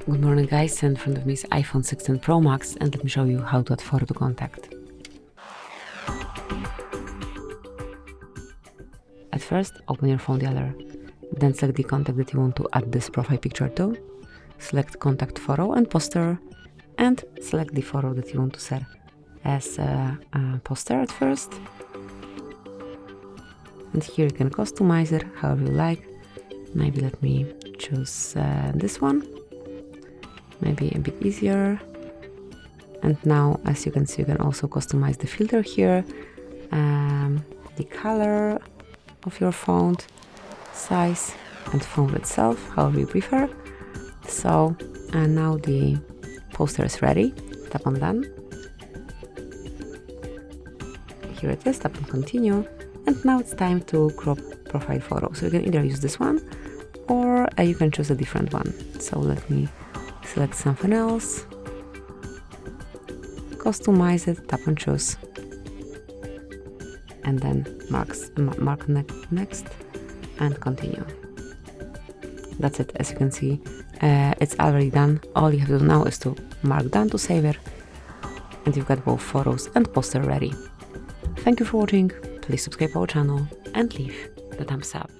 Good morning guys, in front of me is iPhone 16 Pro Max and let me show you how to add photo to contact. At first, open your phone dialer, then select the contact that you want to add this profile picture to, select contact photo and poster, and select the photo that you want to set as a poster at first. And here you can customize it however you like. Maybe let me choose this one. Maybe a bit easier. And now, as you can see, you can also customize the filter here, the color of your font, size, and font itself, however you prefer. So, and now the poster is ready. Tap on done. Here it is, tap on continue. And now it's time to crop profile photo. So you can either use this one or you can choose a different one. So let me select something else, customize it, tap on choose, and then mark next and continue. That's it. As you can see, it's already done. All you have to do now is to mark done to save it, and you've got both photos and poster ready. Thank you for watching. Please subscribe our channel and leave the thumbs up.